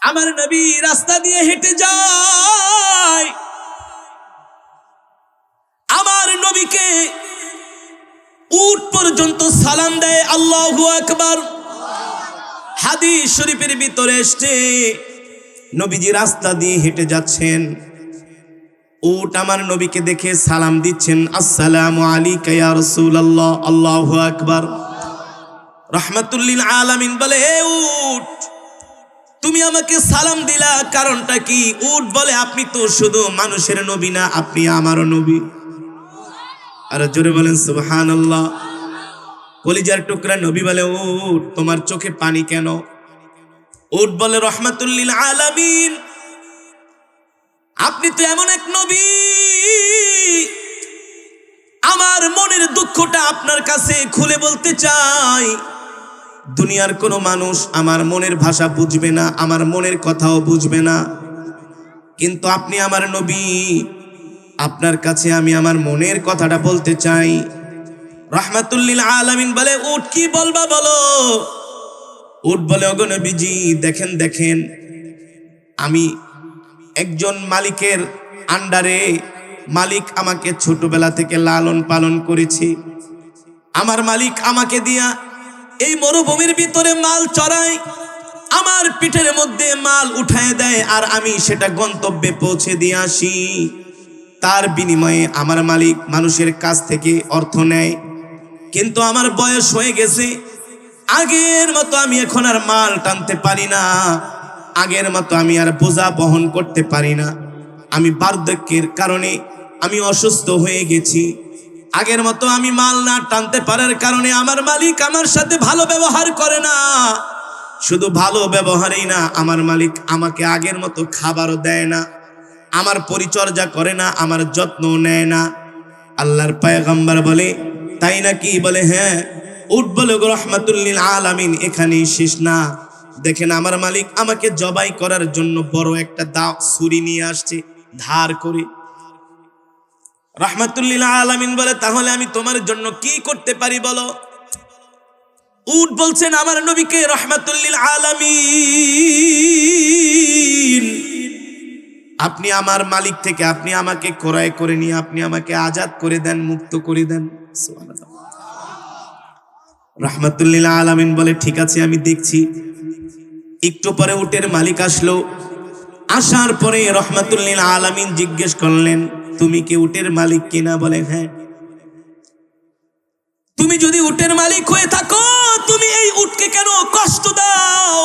আমার নবী রাস্তা দিয়ে হেঁটে যায়, আমার নবীকে উট পর্যন্ত সালাম দেয়। আল্লাহু আকবার। হাদিস শরীফের ভিতরে এসেছে নবীজি রাস্তা দিয়ে হেঁটে যাচ্ছেন, উট আমার নবীকে দেখে সালাম দিচ্ছেন, আসসালামু আলাইকা ইয়া রাসূলুল্লাহ। আল্লাহু আকবার। রাহমাতুল লিল আলামিন বলে, হে উট, তুমি আমাকে সালাম দিলা, কারণটা কি? উট বলে, আপনি তো শুধু মানুষের নবী না, আপনি আমারও নবী। আর জোরে বলেন সুবহানাল্লাহ। কলিজার টুকরা নবী বলে, উট তোমার চোখে পানি কেন? উট বলে, রাহমাতুল লিল আলামিন, আপনি তো এমন এক নবী, আমার মনের দুঃখটা আপনার কাছে খুলে বলতে চাই। দুনিয়ার কোনো মানুষ আমার মনের ভাষা বুঝবে না, আমার মনের কথাও বুঝবে না, কিন্তু আপনি আমার নবী, আপনার কাছে আমি আমার মনের কথাটা বলতে চাই। রাহমাতুল লিল আলামিন বলে, উট কি বলবা বলো। উট বলে, ওগো নবীজি, দেখেন দেখেন, আমি একজন মালিকের আন্ডারে, মালিক আমাকে ছোটবেলা থেকে লালন পালন করেছে। আমার মালিক আমাকে দিয়া এই মরুভূমির ভিতরে মাল চড়ায়, আমার পিঠের মধ্যে মাল উঠায় দেয়, আর আমি সেটা গন্তব্যে পৌঁছে দিয়ে আসি। তার বিনিময়ে আমার মালিক মানুষের কাছ থেকে অর্থ নেয়, কিন্তু আমার বয়স হয়ে গেছে, আগের মতো আমি এখন আর মাল টানতে পারি না, আগের মতো আমি আর বোঝা বহন করতে পারি না। আমি বার্ধক্যের কারণে আমি অসুস্থ হয়ে গেছি। আগের মতো আমি মাল না টানতে পারার কারণে আমার মালিক আমার সাথে ভালো ব্যবহার করে না। শুধু ভালো ব্যবহারই না, আমার মালিক আমাকে আগের মতো খাবারও দেয় না, আমার পরিচর্যা করে না, আমার যত্ন নেয় না। আল্লাহর পয়গম্বর বলে, তাই নাকি? বলে, হ্যাঁ। উট বলে, রাহমাতুল লিল আলামিন, এখানেই শেষ না। দেখেন, আমার মালিক আমাকে জবাই করার জন্য বড় একটা ছুরি নিয়ে আসছে ধার করে। রাহমাতুল লিল আলামিন বলে, তাহলে আমি তোমার জন্য কি করতে পারি বলো। উট বলছেন, আমার নবীকে রাহমাতুল লিল আলামিন, আপনি আমার মালিক থেকে আপনি আমাকে ক্রয় করে নিয়ে আপনি আমাকে আজাদ করে দেন, মুক্ত করে দেন। সুবহানাল্লাহ। রাহমাতুল লিল আলামিন বলে, ঠিক আছে, আমি দেখছি। একটু পরে উটের মালিক আসলো। আসার পরে রাহমাতুল লিল আলামিন জিজ্ঞেস করলেন, তুমি কি উটের মালিক কিনা? বলে, হ্যাঁ। তুমি যদি উটের মালিক হয়ে থাকো, তুমি এই উটকে কেন কষ্ট দাও?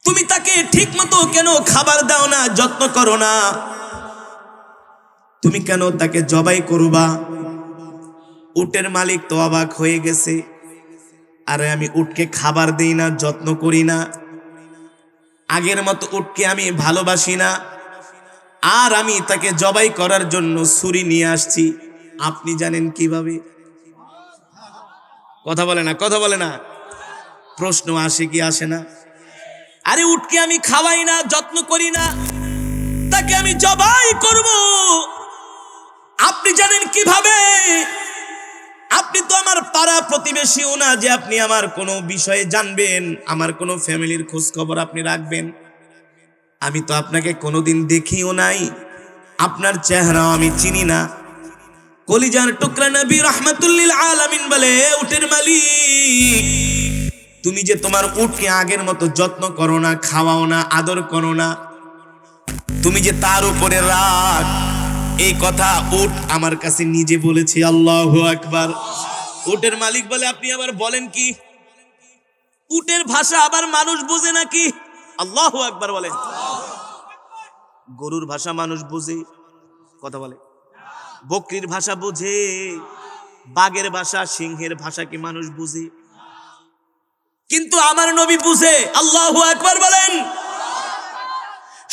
তুমি তাকে ঠিক মতো কেন খাবার দাও না, যত্ন করো না? তুমি কেন তাকে জবাই করবা? উটের মালিক তো অবাক হয়ে গেছে, আরে আমি উটকে খাবার দেই না, যত্ন করি না, আগের মতো উটকে আমি ভালোবাসি না, আর আমি তাকে জবাই করার জন্য ছুরি নিয়ে আসছি। আপনি জানেন কিভাবে? কথা বলে না, কথা বলে না। প্রশ্ন আসে কি আসে না? আরে উটকে আমি খাওয়াই না, যত্ন করি না, তাকে আমি জবাই করব, আপনি জানেন কিভাবে? আপনি তো আমার পাড়া প্রতিবেশীও না যে আপনি আমার কোনো বিষয়ে জানবেন, আমার কোনো ফ্যামিলির খোঁজ খবর আপনি রাখবেন। আমি তো আপনাকে কোনোদিন দেখিও নাই, আপনার চেহারাও আমি চিনি না। কলিজার টুকরা নবী রাহমাতুল লিল আলামিন বলে, উটের মালিক, তুমি যে তোমার উটকে আগের মতো যত্ন করো না, খাওয়াও না, আদর করো না, তুমি যে তার উপরে রাগ, এই কথা উট আমার কাছে নিজে বলেছে। আল্লাহু আকবার। উটের মালিক বলে, আপনি আবার বলেন কি? উটের ভাষা আবার মানুষ বোঝে নাকি? আল্লাহু আকবার বলেন। গরুর ভাষা মানুষ বোঝে? কথা বলে। বকরির ভাষা বোঝে? বাঘের ভাষা, সিংহের ভাষা কি মানুষ বুঝে? কিন্তু আমার নবী বুঝে। আল্লাহু আকবার বলেন।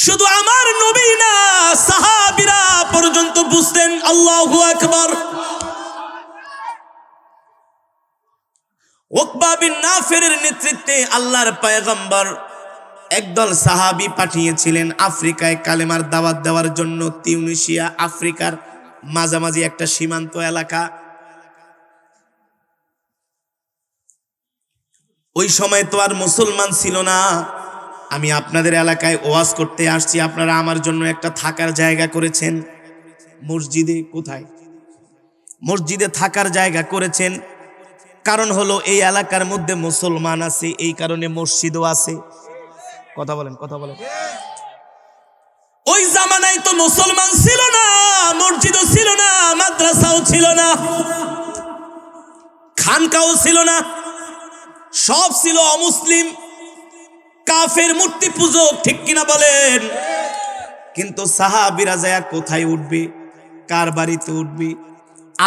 শুধু আমার নবী না, সাহাবীরা পর্যন্ত বুঝতেন। আল্লাহু আকবার। উকবা বিন নাফির নেতৃত্বে আল্লাহর পয়গম্বর একদল সাহাবী পাঠিয়েছিলেন আফ্রিকায় কালেমার দাওয়াত দেওয়ার জন্য। তিউনিসিয়া আফ্রিকার মাঝামাঝি একটা সীমান্ত এলাকা। ওই সময় তো আর মুসলমান ছিল না। আমি আপনাদের এলাকায় ওয়াজ করতে আসছি, আপনারা আমার জন্য একটা থাকার জায়গা করেছেন মসজিদে। কোথায়? মসজিদে থাকার জায়গা করেছেন। কারণ হলো এই এলাকার মধ্যে মুসলমান আছে, এই কারণে মসজিদও আছে। কথা বলেন, কথা বলেন। ওই জামানায় তো মুসলমান ছিল না, মসজিদও ছিল না, মাদ্রাসাও ছিল না, খানকাও ছিল না, সব ছিল অমুসলিম, কাফের, মূর্তি পূজক। ঠিক কিনা বলেন? কিন্তু সাহাবীরা যায় কোথায় উঠবে, কার বাড়িতে উঠবে,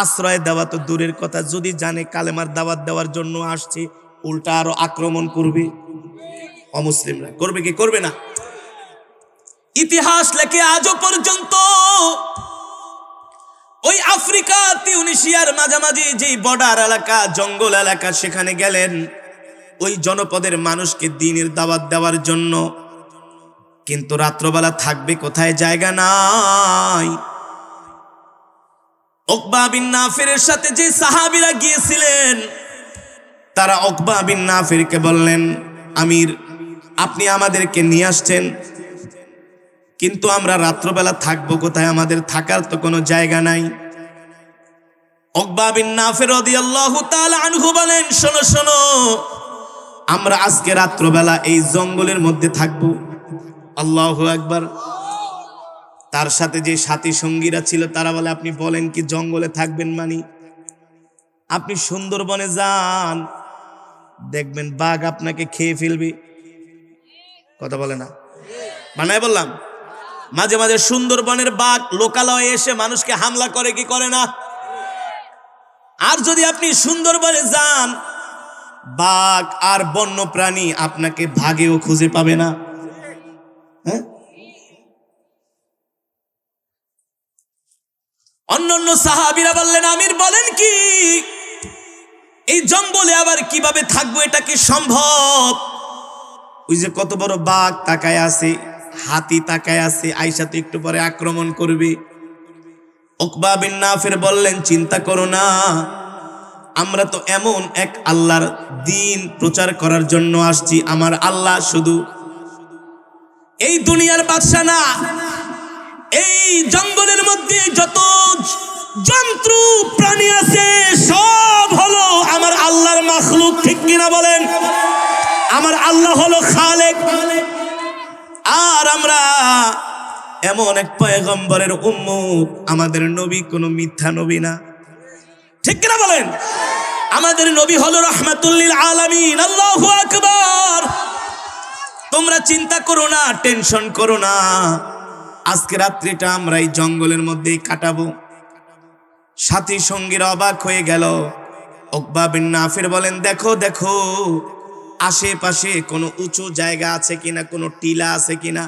আশ্রয় দেওয়া তো দূরের কথা, যদি জানে কালেমার দাওয়াত দেওয়ার জন্য আসছে, উল্টা আরো আক্রমণ করবে। অমুসলিমরা করবে কি করবে না? ইতিহাস লেখে আজও পর্যন্ত ওই আফ্রিকা, তিউনিসিয়ার মাঝামাঝি যেই বর্ডার এলাকা, জঙ্গল এলাকা, সেখানে গেলেন ওই জনপদের মানুষকে দ্বীনের দাওয়াত দেওয়ার জন্য। কিন্তু রাত্রবেলা থাকবে কোথায়? জায়গা নাই। উকবা বিন নাফিরের সাথে যে সাহাবীরা গিয়েছিলেন, তারা উকবা বিন নাফিরকে বললেন, আমির, আপনি আমাদেরকে নিয়ে আসছেন, কিন্তু আমরা রাত্রবেলা থাকবো কোথায়? আমাদের থাকার তো কোনো জায়গা নাই। উকবা বিন নাফির রাদিয়াল্লাহু তাআলা আনহু বলেন, শোনো শোনো, আমরা আজকে রাত্রবেলা এই জঙ্গলের মধ্যে থাকবো। আল্লাহু আকবার। তার সাথে যে সাথী সঙ্গীরা ছিল তারা বলে, আপনি বলেন কি জঙ্গলে থাকবেন? মানি আপনি সুন্দরবনে যান, দেখবেন বাঘ আপনাকে খেয়ে ফেলবে। কথা বলে না? বানায় বললাম। মাঝে মাঝে সুন্দরবনের বাঘ লোকালয়ে এসে মানুষকে হামলা করে কি করে না? আর যদি আপনি সুন্দরবনে যান, বাঘ আর বন্য প্রাণী আপনাকে ভাগেও খুঁজে পাবে না। হ্যাঁ, অন্যান্য সাহাবীরা বললেন, আমির বলেন কি, এই জঙ্গলে আবার কিভাবে থাকবো? এটা কি সম্ভব? ওই যে কত বড় বাঘ তাকায় আছে, হাতি তাকায় আছে, আয়েশা তো একটু পরে আক্রমণ করবে। উকবা বিন নাফির বললেন, চিন্তা করো না, আমরা তো এমন এক আল্লাহর দ্বীন প্রচার করার জন্য আসছি। আমার আল্লাহ শুধু এই দুনিয়ার বাদশা না, এই জঙ্গলের মধ্যে যত জন্তু প্রাণী আছে সব হলো আমার আল্লাহর মাখলুক। ঠিক কিনা বলেন? আমার আল্লাহ হলো খালেক। আর আমরা এমন এক পয়গম্বরের উম্মত, আমাদের নবী কোনো মিথ্যা নবী না। ঠিক কিনা বলেন? আমাদের নবী হলো রাহমাতুল লিল আলামিন। আল্লাহু আকবার। তোমরা চিন্তা করো না, টেনশন করো না, আজকে রাত্রিটা আমরা এই জঙ্গলের মধ্যেই কাটাবো। সাথী সঙ্গীরা অবাক হয়ে গেল। উকবা বিন নাফির বলেন, দেখো দেখো আশেপাশে কোনো উঁচু জায়গা আছে কিনা, কোনো টিলা আছে কিনা।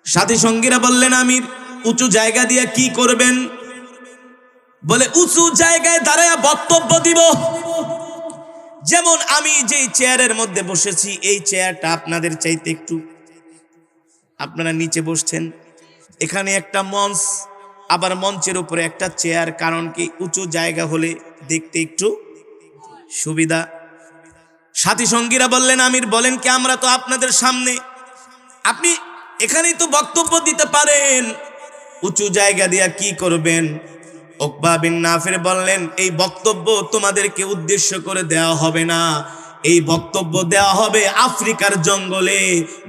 সাথী সঙ্গীরা বললেন, আমির, উঁচু জায়গা দিয়ে কি করবেন? বলে, উঁচু জায়গায় দাঁড়ায়া বক্তব্য দিব। যেমন আমি যেই চেয়ারের মধ্যে বসেছি, এই চেয়ারটা আপনাদের চাইতে একটু, আপনারা নিচে বসছেন, এখানে একটা মঞ্চ, আবার মঞ্চের উপরে একটা চেয়ার। কারণ কি, উঁচু জায়গা হলে দেখতে একটু সুবিধা। সাথী সঙ্গীরা বললেন, আমির বলেন কি, আমরা তো আপনাদের সামনে, আপনি এখানেই তো বক্তব্য দিতে পারেন, উঁচু জায়গা দিয়া কি করবেন? উকবা বিন নাফির বললেন, এই বক্তব্য তোমাদেরকে উদ্দেশ্য করে দেওয়া হবে না, এই বক্তব্য দেওয়া হবে আফ্রিকার জঙ্গলে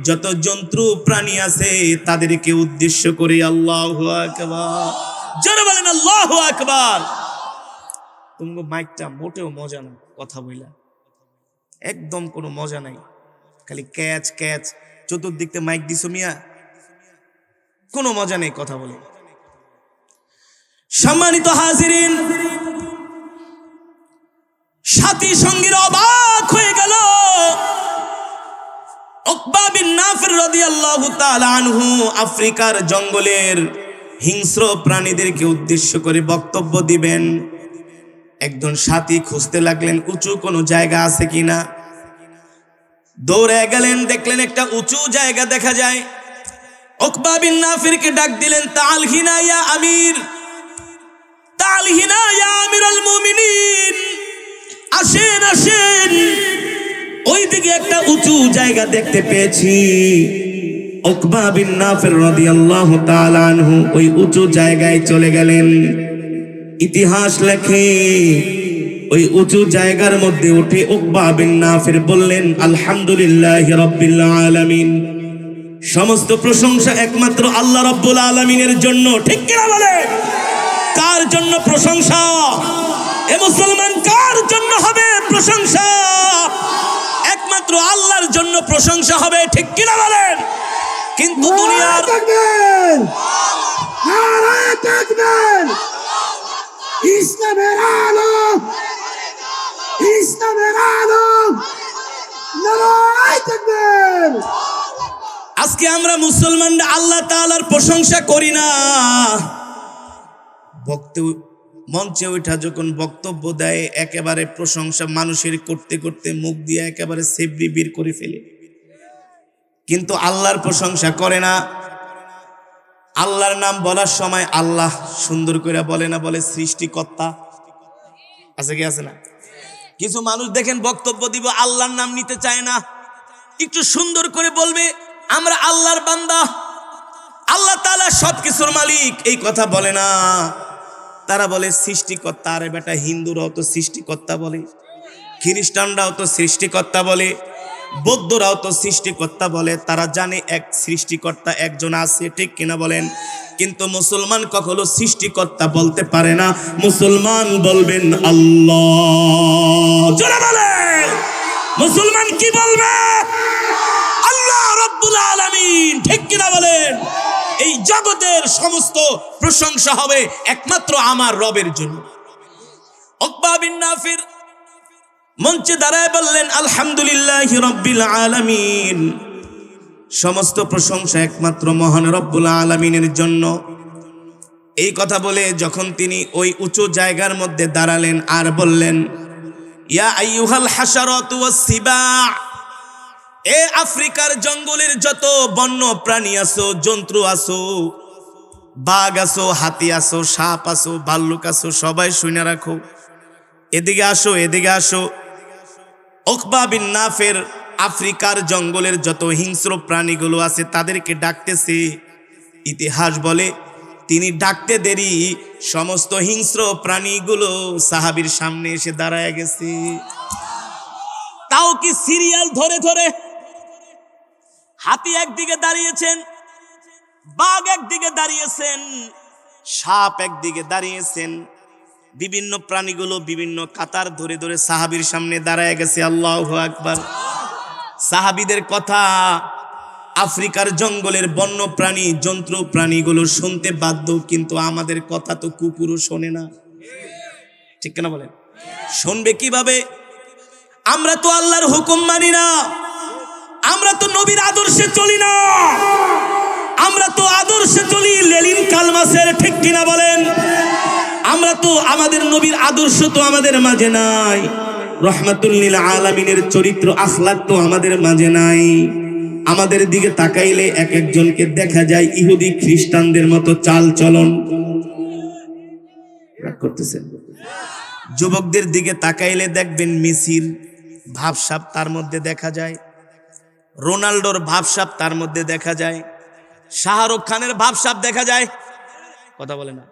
যত জন্তু প্রাণী আছে তাদেরকে উদ্দেশ্য করে। আল্লাহু আকবার। জোরে বলেন আল্লাহু আকবার। তুমি মাইকটা মোটেও মজা না, কথা বইলা একদম কোনো মজা নাই, খালি ক্যাচ ক্যাচ, চতুর্দিক থেকে মাইক দিছো মিয়া, কোনো মজা নেই কথা বলে। সম্মানিত হাজিরিন, সাথী সঙ্গীরা অবাক হয়ে গেল। উকবা বিন নাফির রাদিয়াল্লাহু তাআলা আনহু আফ্রিকার জঙ্গলের হিংস্র প্রাণীদেরকে উদ্দেশ্য করে বক্তব্য দিবেন। একজন সাথী খুঁজতে লাগলেন উঁচু কোনো জায়গা আছে কিনা। দৌড়ে গেলেন, দেখলেন একটা উঁচু জায়গা দেখা যায়। উকবা বিন নাফিরকে ডাক দিলেন, তাআল হিনা ইয়া আমির, তাআল হিনা ইয়া আমিরুল মুমিনিন, আসেন আসেন। ওইদিকে একটা উঁচু জায়গা দেখতে পেয়েছি। উকবা বিন নাফির রাদিয়াল্লাহু তাআলা আনহু ওই উঁচু জায়গায় চলে গেলেন। ইতিহাস লেখে ওই উঁচু জায়গার মধ্যে উঠে উকবা বিন নাফির বললেন, আলহামদুলিল্লাহি রাব্বিল আলামিন, সমস্ত প্রশংসা একমাত্র আল্লাহ রাব্বুল আলামিনের জন্য। ঠিক কিনা বলে? কার জন্য প্রশংসা? এ মুসলমান, কার জন্য হবে প্রশংসা? একমাত্র আল্লাহর জন্য প্রশংসা হবে। ঠিক কিনা বলেন? কিন্তু দুনিয়ার ইসলামের আলো, ইসলামের আলো, নারায়ে তাকবীর। আজকে আমরা মুসলমানরা আল্লাহ তাআলার প্রশংসা করি না। মঞ্চে ওঠা যখন বক্তব্য দেয় একেবারে প্রশংসা মানুষের করতে করতে মুখ দিয়ে একেবারে সেবরি বের করে ফেলে, কিন্তু আল্লাহর প্রশংসা করে না। আল্লাহর নাম বলার সময় আল্লাহ সুন্দর করে বলে না, বলে সৃষ্টিকর্তা। আছে কি আছে না? কিছু মানুষ দেখেন বক্তব্য দিব, আল্লাহর নাম নিতে চায় না, একটু সুন্দর করে বলবে আমরা আল্লাহর বান্দা, আল্লাহ তাআলা সবকিছুর মালিক, এই কথা বলে না। তারা বলে সৃষ্টিকর্তা। আরে বেটা, হিন্দুরাও তো সৃষ্টিকর্তা বলে, খ্রিস্টানরাও তো সৃষ্টিকর্তা বলে, বৌদ্ধরাও তো সৃষ্টিকর্তা বলে। তারা জানে এক সৃষ্টিকর্তা একজন আছে। ঠিক কিনা বলেন? কিন্তু মুসলমান কখনো সৃষ্টিকর্তা বলতে পারে না। মুসলমান বলবেন আল্লাহ। জোরে বলেন, মুসলমান কি বলবে? আল্লাহ রাব্বুল আলামিন। ঠিক কিনা বলেন? এই জগতের সমস্ত প্রশংসা হবে একমাত্র আমার রবের জন্য। উকবা বিন নাফির মঞ্চে দাঁড়ায় বললেন, আলহামদুলিল্লাহি রাব্বিল আলামিন, সমস্ত প্রশংসা একমাত্র মহান রব্বুল আলামিনের জন্য। এই কথা বলে যখন তিনি ওই উঁচু জায়গার মধ্যে দাঁড়ালেন আর বললেন, ইয়া আইয়ুহাল হাশারাতু ওয়াস সিবা, এ আফ্রিকার জঙ্গলের যত বন্য প্রাণী আছো, জন্তু আছো, বাঘ আছো, হাতি আছো, সাপ আছো, ভাল্লুক আছো, সবাই শুনে রাখো, এদিকে আসো, এদিকে আসো। উকবা বিন নাফির আফ্রিকার জঙ্গলের যত হিংস্র প্রাণীগুলো আছে তাদেরকে ডাকতেছে। ইতিহাস বলে তিনি ডাকতে দেরি সমস্ত হিংস্র প্রাণীগুলো সাহাবীর সামনে এসে দাঁড়ায় গেছে। তাও কি সিরিয়াল ধরে ধরে? হাতি একদিকে দাঁড়িয়েছেন, বাঘ একদিকে দাঁড়িয়েছেন, সাপ একদিকে দাঁড়িয়েছেন, বিভিন্ন প্রাণীগুলো বিভিন্ন কাতার ধরে ধরে সাহাবীর সামনে দাঁড়ায় গেছে। আল্লাহু আকবার। সাহাবীদের কথা আফ্রিকার জঙ্গলের বন্য প্রাণী জন্তু প্রাণীগুলো শুনতে বাধ্য, কিন্তু আমাদের কথা তো কুকুরও শোনে না। ঠিক কিনা বলেন? শুনবে কিভাবে? আমরা তো আল্লাহর হুকুম মানি না, আমরা তো নবীর আদর্শে চলি না, আমরা তো আদর্শে চলি লেলিন কালমাসের। ঠিক কিনা বলেন? আমরা তো আমাদের নবীর আদর্শ তো আমাদের মাঝে নাই, রহমাতুল লিল আলামিনের চরিত্র আখলাক তো আমাদের মাঝে নাই। আমাদের দিকে তাকাইলে এক একজনকে দেখা যায় ইহুদি খ্রিস্টানদের মতো চাল চলন করতেছেন। যুবকদের দিকে তাকাইলে দেখবেন মেসির ভাবসাব তার মধ্যে দেখা যায়, রোনাল্ডোর ভাবসাব তার মধ্যে দেখা যায়, শাহরুখ খানের ভাবসাব দেখা যায়। কথা বলে না?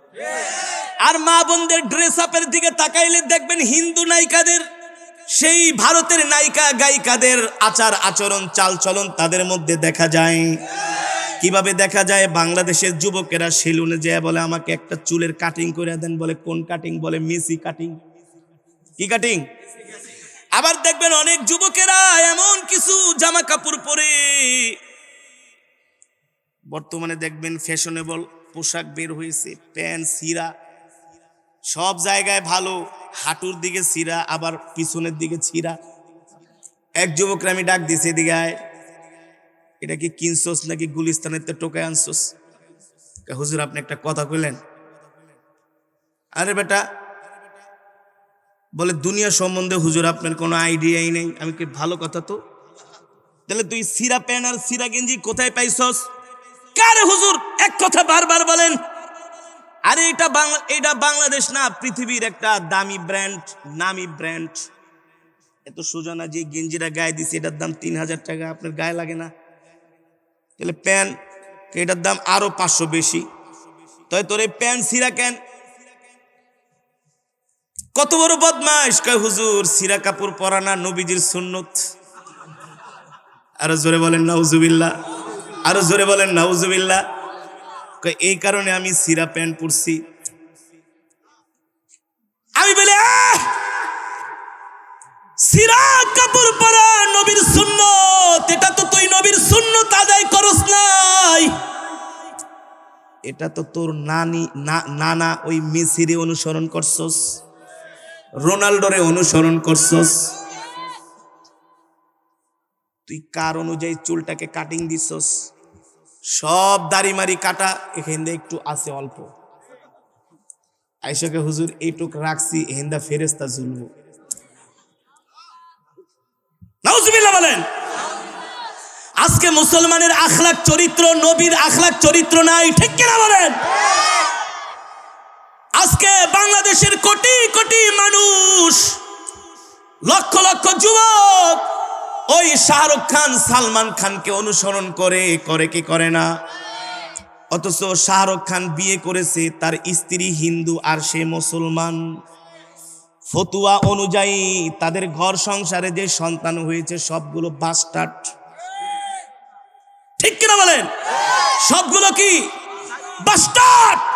আর মা বোনদের ড্রেস আপের দিকে তাকাইলে দেখবেন হিন্দু নায়িকাদের, সেই ভারতের নায়িকা গায়িকাদের আচার আচরণ চাল চলন তাদের মধ্যে দেখা যায়। কিভাবে দেখা যায়? বাংলাদেশের যুবকেরা সেলুনে যায় বলে আমাকে একটা চুলের কাটিং করে দেন, বলে কোন কাটিং? বলে মেসি কাটিং। কি কাটিং? আবার দেখবেন অনেক যুবকেরা এমন কিছু জামা কাপড় পরে, বর্তমানে দেখবেন ফ্যাশনেবল পোশাক বের হয়েছে, প্যান্ট সিরা সব জায়গায় ভালো, হাঁটুর দিকে ছিঁড়া আবার পিছনের দিকে ছিঁড়া। এক যুবকরা আমি ডাক দিছি, এদিকে আয়, এটা কি কিনছোস নাকি গুলিস্তানের তো টোকায় আনছোস? হুজুর আপনি একটা কথা কইলেন। আরে বেটা, বলে দুনিয়া সম্বন্ধে হুজুর আপনার কোনো আইডিয়াই নেই। আমি কি ভালো কথা তো, তাহলে তুই সিরা প্যান্ট আর সিরা গেঞ্জি কোথায় পাইছস? কারে হুজুর এক কথা বারবার বলেন। আরে এটা বাংলাদেশ না, পৃথিবীর একটা দামি ব্র্যান্ড, নামি ব্র্যান্ড। এত সোজা না, যে গেঞ্জিটা গায়ে দিছে এটার দাম 3000 টাকা, আপনার গায়ে লাগে না? তাহলে প্যান্ট, এটার দাম আরো 500 বেশি, তাই তোর এই প্যান্ট ছিঁড়া কেন? কত বড় বদমাইশ! কয় হুজুর সিরা কাপড় পরা না নবীজির সুন্নত। আরো জোরে বলেন নাউজুবিল্লাহ, আরো জোরে বলেন নাউজুবিল্লাহ। কয় এই কারণে আমি সিরা প্যান্ট পরছি। আমি বলে সিরা কাপড় পরা নবীর সুন্নত, এটা তো তুই নবীর সুন্নত আদায় করস নাই, এটা তো তোর নানা ওই মেসিরে অনুসরণ করছস, রোনাল্ডোরে অনুসরণ করছস। তুই কার অনুযায়ী চুলটাকে কাটিং দিছস? সব দাড়ি মারি কাটা, এখানে একটু আছে অল্প, আইসাকে হুজুর এইটুক রাখছি, এহেন্দা ফেরেস্তা ঝুলবো। নাউজুবিল্লাহ বলেন। আজকে মুসলমানের আখলাক চরিত্র নবীর আখলাক চরিত্র নাই, ঠিক কিনা বলেন? আজকে বাংলাদেশের কোটি কোটি মানুষ, লক্ষ লক্ষ যুবক ওই শাহরুখ খান সালমান খানকে অনুসরণ করে কি করে না? অথচ শাহরুখ খান বিয়ে করেছে, তার স্ত্রী হিন্দু আর সে মুসলমান। ফতুয়া অনুযায়ী তাদের ঘর সংসারে যে সন্তান হয়েছে সবগুলো বাস্টার্ড, ঠিক কিনা বলেন? সবগুলো কি বাস্টার্ড?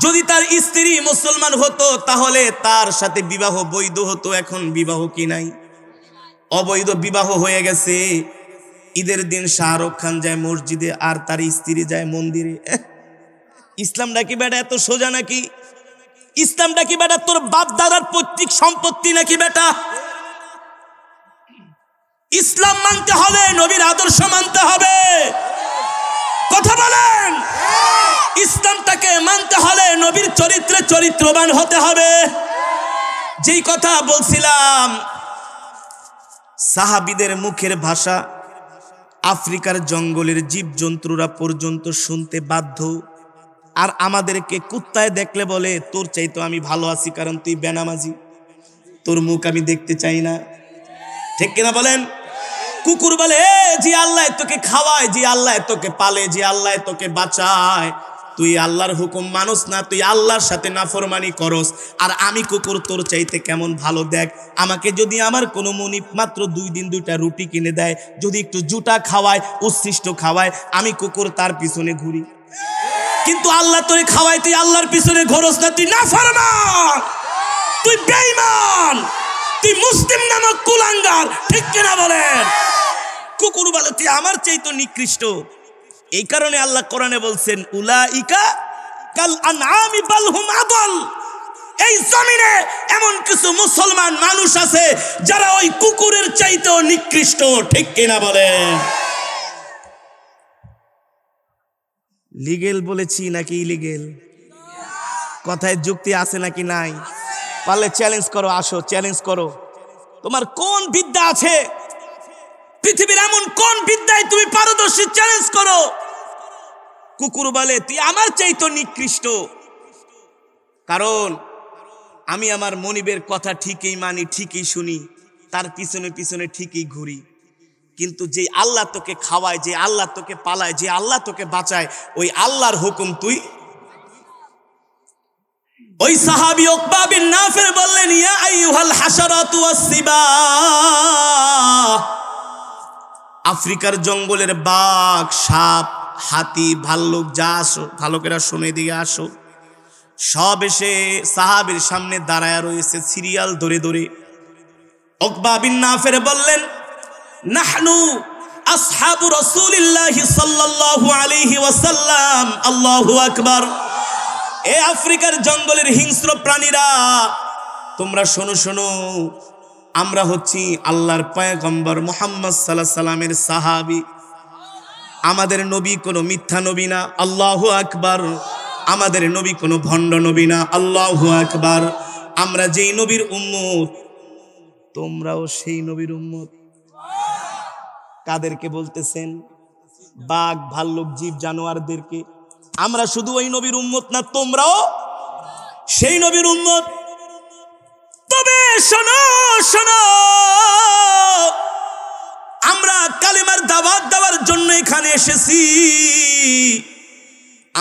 যদি তার স্ত্রী মুসলমান হতো তাহলে তার সাথে বিবাহ বৈধ হতো, এখন বিবাহ কি নাই, অবৈধ বিবাহ হয়ে গেছে। ঈদের দিন শাহরুখ খান যায় মসজিদে আর তার স্ত্রী যায় মন্দিরে। ইসলামটা কি বেটা এত সোজা নাকি? ইসলামটা কি বেটা তোর বাপ দাদার পৈতৃক সম্পত্তি নাকি বেটা? ইসলাম মানতে হলে নবীর আদর্শ মানতে হবে, কথা বলেন। ইসলামটাকে মানতে হলে নবীর চরিত্রে চরিত্রবান হতে হবে। যেই কথা বলছিলাম, সাহাবীদের মুখের ভাষা আফ্রিকার জঙ্গলের জীবজন্তুরা পর্যন্ত শুনতে বাধ্য। আর আমাদেরকে কুত্তায় দেখলে বলে তোর চাইতো আমি ভালো আছি, কারণ তুই বেনামাজি, তোর মুখ আমি দেখতে চাই না, ঠিক কিনা বলেন? কুকুর বলে যে আল্লাহ তোকে খাওয়ায়, যে আল্লাহ তোকে পালে, যে আল্লাহ তোকে বাঁচায়, তুই আল্লাহর হুকুম মানুস না, তুই আল্লাহর সাথে নাফরমানি করস। আর আমি কুকুর তোর চাইতে কেমন ভালো, দেখ আমাকে যদি আমার কোনো মনিব মাত্র 2 দিন 2টা রুটি কিনে দেয়, যদি একটু জুটা খাওয়ায়, উচ্ছিষ্ট খাওয়ায়, আমি কুকুর তার পিছনে ঘুরি। কিন্তু আল্লাহ তোরে খাওয়ায়, তুই আল্লাহর পিছনে ঘোরস না, তুই নাফরমান, তুই বেঈমান, তুই মুসলিম নামক কুলাঙ্গার, ঠিক কিনা বলেন? কুকুর বলে তুই আমার চাইতো নিকৃষ্ট। এই কারণে আল্লাহ কোরআনে বলছেন উলাইকা কাল আনআমি বাল হুম আদল। এই জমিনে এমন কিছু মুসলমান মানুষ আছে যারা ওই কুকুরের চাইতেও নিকৃষ্ট, ঠিক কিনা বলেন? লিগেল বলেছি নাকি ইলিগেল? কথায় যুক্তি আছে নাকি নাই? পারলে চ্যালেঞ্জ করো, আসো চ্যালেঞ্জ করো। তোমার কোন বিদ্যা আছে পৃথিবীর, এমন কোন বিদ্যায় তুমি পারদর্শী? চ্যালেঞ্জ করো। কুকুর বলে তুই আমার চাইতো নিকৃষ্ট, কারণ আমি আমার মনিবের কথা ঠিকই মানি, ঠিকই শুনি, তার পিছনে পিছনে ঠিকই ঘুরি। কিন্তু যে আল্লাহ তোকে খাওয়ায়, যে আল্লাহ তোকে পালায়, যে আল্লাহ তোকে বাঁচায়, ওই আল্লাহর হুকুম তুই। ওই সাহাবী উকবা বিন নাফির বললেন ইয়া আইয়ুহাল হাশারাতু ওয়াস-সিবা, আফ্রিকার জঙ্গলের বাঘ, সাপ, হাতি, ভাল্লুক, যা আসো, ভালুকেরা শুনে দিয়ে আসো, সব এসে সাহাবীর সামনে দাঁড়ায় রয়েছে সিরিয়াল ধরে ধরে। উকবা বিন নাফির বললেন নাহনু আসহাবু রাসূলিল্লাহি সাল্লাল্লাহু আলাইহি ওয়াসাল্লাম। আল্লাহু আকবার। এ আফ্রিকার জঙ্গলের হিংস্র প্রাণীরা, তোমরা শোনো শোনো, আমরা হচ্ছি আল্লাহর পয়গম্বর মুহাম্মদ সাল্লাল্লাহু আলাইহি সাল্লামের সাহাবী। আমাদের নবী কোনো মিথ্যা নবী না, আল্লাহু আকবার। আমাদের নবী কোনো ভণ্ড নবী না, আল্লাহু আকবার। আমরা যেই নবীর উম্মত, তোমরাও সেই নবীর উম্মত। কাদেরকে বলতেছেন? বাঘ, ভাল্লুক, জীব জানোয়ারদেরকে। আমরা শুধু ওই নবীর উম্মত না, তোমরাও সেই নবীর উম্মত। তবে শোনো শোনো, আমরা কালিমার দাওয়াত দেওয়ার জন্য এখানে এসেছি।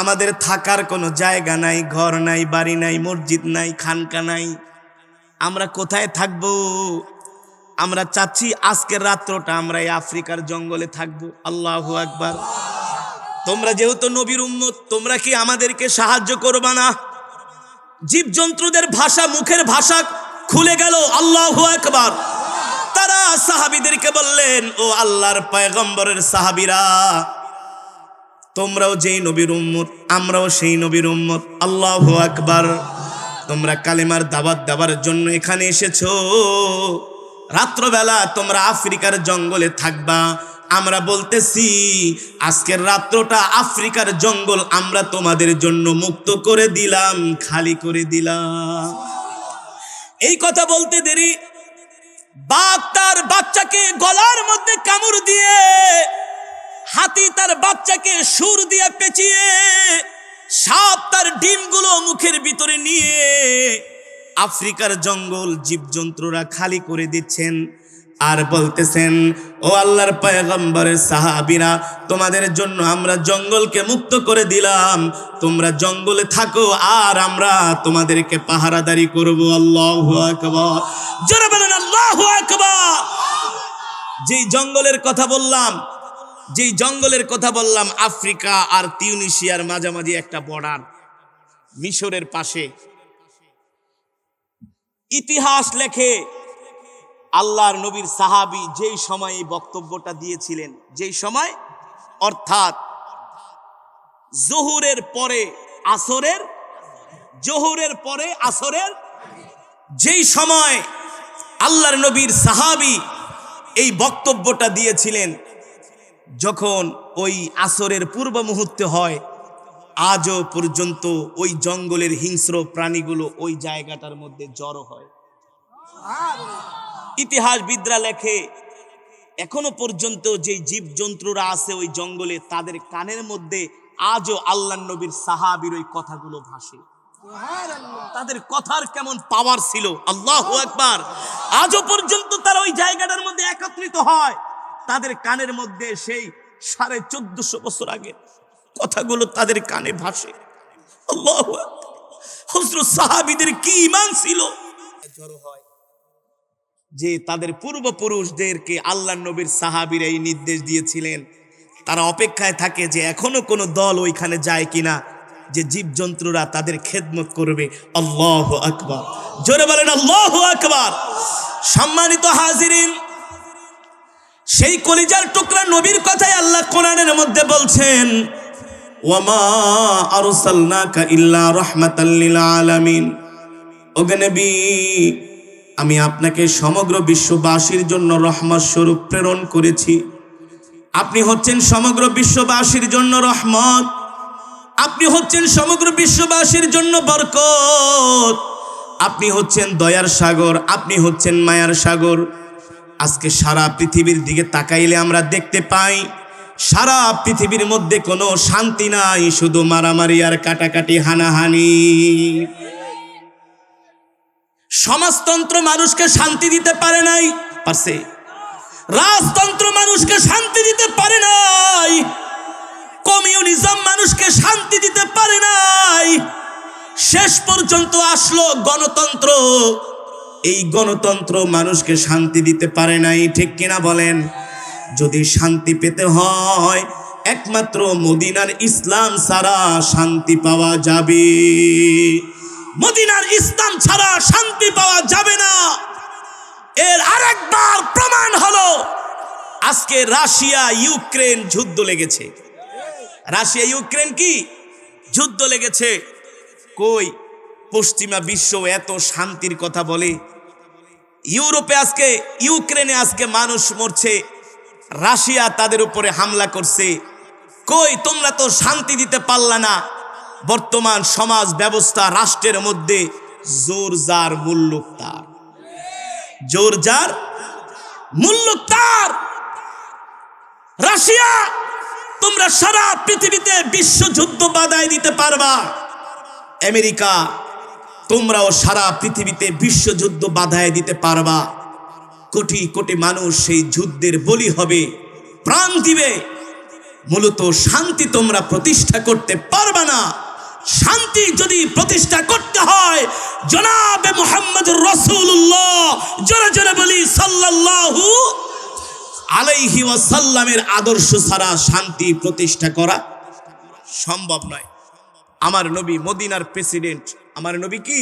আমাদের থাকার কোনো জায়গা নাই, ঘর নাই, বাড়ি নাই, মসজিদ নাই, খানকা নাই। আমরা কোথায় থাকবো? আমরা চাচ্ছি আজকের রাত্রটা আমরা এই আফ্রিকার জঙ্গলে থাকবো। আল্লাহু আকবার। তোমরা যেহেতু নবীর উম্মত, তোমরা কি আমাদেরকে সাহায্য করবা না? জীবজন্তুদের ভাষা, মুখের ভাষা খুলে গেল। আল্লাহু আকবার। তারা সাহাবীদেরকে বললেন, ও আল্লাহর পয়গম্বরের সাহাবীরা, তোমরাও যেই নবীর উম্মত, আমরাও সেই নবীর উম্মত। আল্লাহু আকবার। তোমরা কালেমার দাওয়াত দেওয়ার জন্য এখানে এসেছো। রাত্রবেলা তোমরা আফ্রিকার জঙ্গলে থাকবা। আমরা বলতেছি আজকের রাত্রটা আফ্রিকার জঙ্গল আমরা তোমাদের জন্য মুক্ত করে দিলাম, খালি করে দিলাম। এই কথা বলতে দেরি বাঘ তার বাচ্চাকে গলার মধ্যে কামড় দিয়ে, হাতি তার বাচ্চাকে সুর দিয়ে পেঁচিয়ে, সাপ তার ডিমগুলো মুখের ভিতরে নিয়ে আফ্রিকার জঙ্গল জীবজন্তুরা খালি করে দিচ্ছেন। আর বলতেছেন, ও আল্লাহর পয়গম্বরের সাহাবীরা, তোমাদের জন্য আমরা জঙ্গলকে মুক্ত করে দিলাম, তোমরা জঙ্গলে থাকো আর আমরা তোমাদেরকে পাহারাদারি করব। আল্লাহু আকবার। জোরে বলেন আল্লাহু আকবার। যেই জঙ্গলের কথা বললাম, আফ্রিকা আর তিউনিসিয়ার মাঝামাঝি একটা বর্ডার, মিশরের পাশে। ইতিহাস লেখে আল্লাহর নবীর সাহাবী যেই সময় এই বক্তব্যটা দিয়েছিলেন, যেই সময় অর্থাৎ জোহরের পরে আসরের যেই সময় আল্লাহর নবীর সাহাবী এই বক্তব্যটা দিয়েছিলেন, যখন ওই আসরের পূর্ব মুহূর্তে হয়, আজও পর্যন্ত ওই জঙ্গলের হিংস্র প্রাণীগুলো ওই জায়গাটার মধ্যে জড়ো হয়। ইতিহাসবিদরা লেখে, এখনো পর্যন্ত যে জীবজন্তুরা আছে ওই জঙ্গলে, তাদের কানের মধ্যে আজও আল্লাহর নবীর সাহাবীর ওই কথাগুলো ভাসে। তাদের কথার কেমন পাওয়ার ছিল। আল্লাহু আকবার। আজও পর্যন্ত তারা ওই জায়গাটার মধ্যে একত্রিত হয়, তাদের কানের মধ্যে সেই 1450 বছর আগে কথাগুলো তাদের কানে ভাসে। আল্লাহু আকবার। হযরত সাহাবীদের কি ঈমান ছিল, জড়ো হয় যে তাদের পূর্বপুরুষদেরকে আল্লাহর নবীর সাহাবীরা এই নির্দেশ দিয়েছিলেন। তারা অপেক্ষায় থাকে যে এখনো কোনো দল ওইখানে যায় কিনা, যে জীবজন্তুরা তাদের খেদমত করবে। আল্লাহু আকবার। জোরে বলেন আল্লাহু আকবার। সম্মানিত হাজিরিন, সেই কলিজার টুকরা নবীর কথাই আল্লাহ কোরআনের মধ্যে বলছেন, ওয়ামা আরসালনাকা ইল্লা রাহমাতাল লিল আলামিন। ওগো নবী, আমি আপনাকে সমগ্র বিশ্ববাসীর জন্য রহমত স্বরূপ প্রেরণ করেছি। আপনি হচ্ছেন সমগ্র বিশ্ববাসীর জন্য রহমত, আপনি হচ্ছেন সমগ্র বিশ্ববাসীর জন্য বরকত, আপনি হচ্ছেন দয়ার সাগর, আপনি হচ্ছেন মায়ার সাগর। আজকে সারা পৃথিবীর দিকে তাকাইলে আমরা দেখতে পাই সারা পৃথিবীর মধ্যে কোনো শান্তি নাই, শুধু মারামারি আর কাটাকাটি, হানাহানি। সমাজতন্ত্র মানুষকে শান্তি দিতে পারে নাই, পারছে। রাজতন্ত্র মানুষকে শান্তি দিতে পারে নাই, কমিউনিজম মানুষকে শান্তি দিতে পারে নাই। শেষ পর্যন্ত আসলো গণতন্ত্র, এই গণতন্ত্র মানুষকে শান্তি দিতে পারে নাই। ঠিক কিনা বলেন? যদি শান্তি পেতে হয় একমাত্র মদিনার ইসলাম ছাড়া শান্তি পাওয়া যাবে। মদিনার ইসলাম ছাড়া শান্তি পাওয়া যাবে না। এর আরেকবার প্রমাণ হলো আজকে রাশিয়া ইউক্রেন যুদ্ধ লেগেছে। রাশিয়া ইউক্রেন কি যুদ্ধ লেগেছে? কই পশ্চিমা বিশ্ব এত শান্তির কথা বলে, ইউরোপে আজকে, ইউক্রেনে আজকে মানুষ মরছে, রাশিয়া তাদের উপরে হামলা করছে। কই তোমরা তো শান্তি দিতে পারলা না। বর্তমান সমাজ ব্যবস্থা, রাষ্ট্রের মধ্যে জোর যার মুল্লুক তার, জোর যার মুল্লুক তার। রাশিয়া, তোমরা সারা পৃথিবীতে বিশ্বযুদ্ধ বাধাই দিতে পারবা। আমেরিকা, তোমরাও সারা পৃথিবীতে বিশ্বযুদ্ধ বাধায় দিতে পারবা। কোটি কোটি মানুষ সেই যুদ্ধের বলি হবে, প্রাণ দিবে, মূলত শান্তি তোমরা প্রতিষ্ঠা করতে পারবা না। শান্তি যদি প্রতিষ্ঠা করতে হয়, জনাবে মুহাম্মদুর রাসূলুল্লাহ জোরে জোরে বলি সাল্লাল্লাহু আলাইহি ওয়াসাল্লামের আদর্শ ছাড়া শান্তি প্রতিষ্ঠা করা সম্ভব নয়। আমার নবী মদিনার প্রেসিডেন্ট। আমার নবী কি?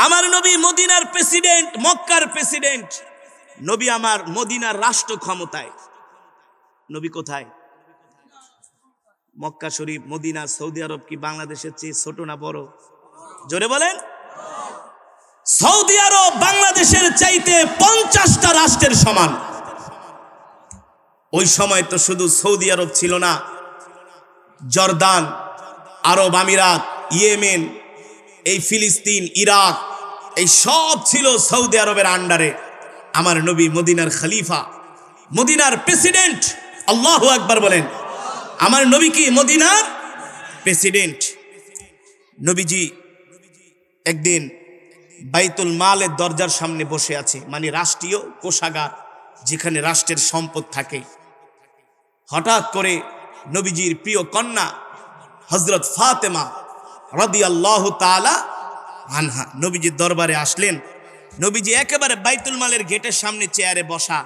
আমার নবী মদিনার প্রেসিডেন্ট, মক্কার প্রেসিডেন্ট। নবী আমার মদিনার রাষ্ট্র ক্ষমতায়। নবী কোথায়? মক্কা শরীফ, মদিনা, সৌদি আরব কি বাংলাদেশের চেয়ে ছোট না বড়? জোরে বলেন। সৌদি আরব বাংলাদেশের চাইতে 50টা রাষ্ট্রের সমান। ওই সময় তো শুধু সৌদি আরব ছিল না, জর্দান, আরব আমিরাত, ইয়েমেন, এই ফিলিস্তিন, ইরাক, এই সব ছিল সৌদি আরবের আন্ডারে। আমার নবী মদিনার খলিফা, মদিনার প্রেসিডেন্ট। আল্লাহু আকবার বলেন। আমার নবী কি মদিনার প্রেসিডেন্ট। নবীজি একদিন বাইতুল মালের দরজার সামনে বসে আছে, মানে রাষ্ট্রীয় কোষাগার, যেখানে রাষ্ট্রের সম্পদ থাকে। হঠাৎ করে নবীজির প্রিয় কন্যা হযরত ফাতেমা রাদিয়াল্লাহু তাআলা আনহা নবীজির দরবারে আসলেন। নবীজি একেবারে বাইতুল মালের গেটের সামনে চেয়ারে বসা।